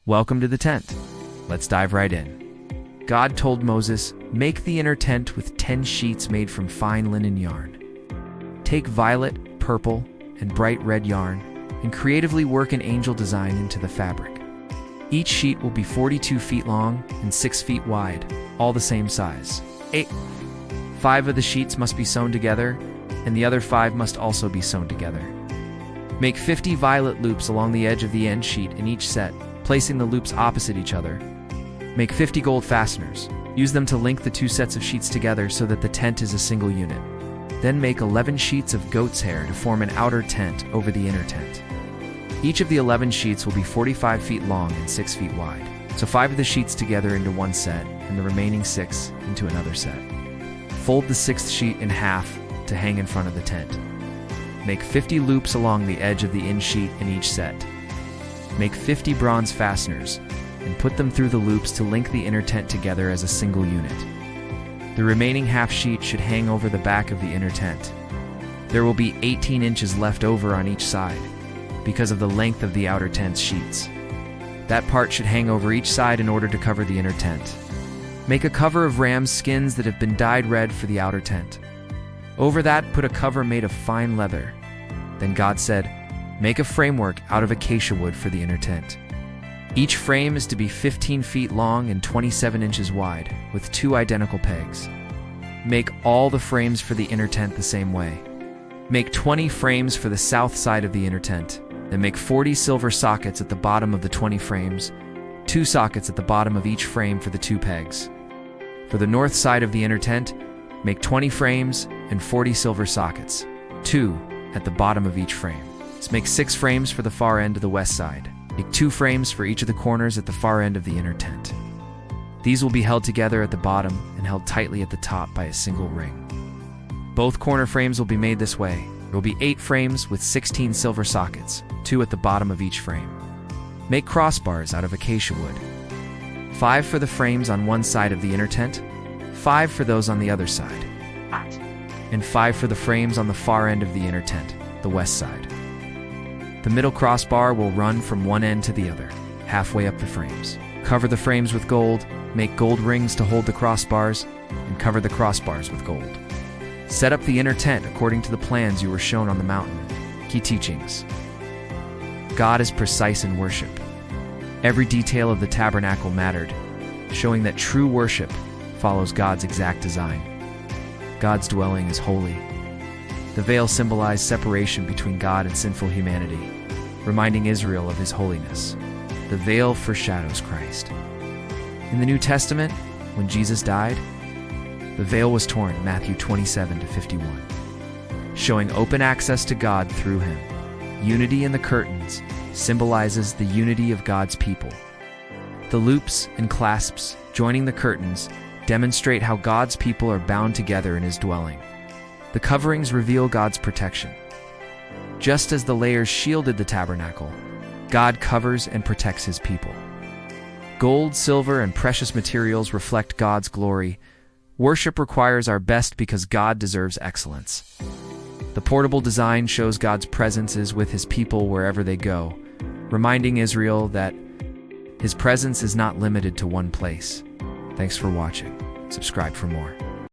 Welcome to the tent. Let's dive right in. God told Moses, "Make the inner tent with 10 sheets made from fine linen yarn. Take violet, purple, and bright red yarn, and creatively work an angel design into the fabric. Each sheet will be 42 feet long and 6 feet wide, all the same size. 5 of the sheets must be sewn together, and the other 5 must also be sewn together. Make 50 violet loops along the edge of the end sheet in each set, placing the loops opposite each other. Make 50 gold fasteners. Use them to link the 2 sets of sheets together so that the tent is a single unit. Then make 11 sheets of goat's hair to form an outer tent over the inner tent. Each of the 11 sheets will be 45 feet long and 6 feet wide. So 5 of the sheets together into one set, and the remaining 6 into another set. Fold the 6th sheet in half to hang in front of the tent. Make 50 loops along the edge of the in sheet in each set. Make 50 bronze fasteners and put them through the loops to link the inner tent together as a single unit. The remaining half sheet should hang over the back of the inner tent. There will be 18 inches left over on each side because of the length of the outer tent's sheets. That part should hang over each side in order to cover the inner tent. Make a cover of ram's skins that have been dyed red for the outer tent. Over that, put a cover made of fine leather. Then God said, "Make a framework out of acacia wood for the inner tent. Each frame is to be 15 feet long and 27 inches wide, with 2 identical pegs. Make all the frames for the inner tent the same way. Make 20 frames for the south side of the inner tent. Then make 40 silver sockets at the bottom of the 20 frames, 2 sockets at the bottom of each frame for the 2 pegs. For the north side of the inner tent, make 20 frames and 40 silver sockets, 2 at the bottom of each frame. Make 6 frames for the far end of the west side. Make 2 frames for each of the corners at the far end of the inner tent. These will be held together at the bottom and held tightly at the top by a single ring. Both corner frames will be made this way. There will be 8 frames with 16 silver sockets, 2 at the bottom of each frame. Make crossbars out of acacia wood. 5 for the frames on one side of the inner tent, 5 for those on the other side, and 5 for the frames on the far end of the inner tent, the west side. The middle crossbar will run from one end to the other, halfway up the frames. Cover the frames with gold, make gold rings to hold the crossbars, and cover the crossbars with gold. Set up the inner tent according to the plans you were shown on the mountain. Key teachings. God is precise in worship. Every detail of the tabernacle mattered, showing that true worship follows God's exact design. God's dwelling is holy. The veil symbolized separation between God and sinful humanity, reminding Israel of his holiness. The veil foreshadows Christ. In the New Testament, when Jesus died, the veil was torn, Matthew 27-51, showing open access to God through him. Unity in the curtains symbolizes the unity of God's people. The loops and clasps joining the curtains demonstrate how God's people are bound together in his dwelling. The coverings reveal God's protection. Just as the layers shielded the tabernacle, God covers and protects his people. Gold, silver, and precious materials reflect God's glory. Worship requires our best because God deserves excellence. The portable design shows God's presence is with his people wherever they go, reminding Israel that his presence is not limited to one place. Thanks for watching. Subscribe for more.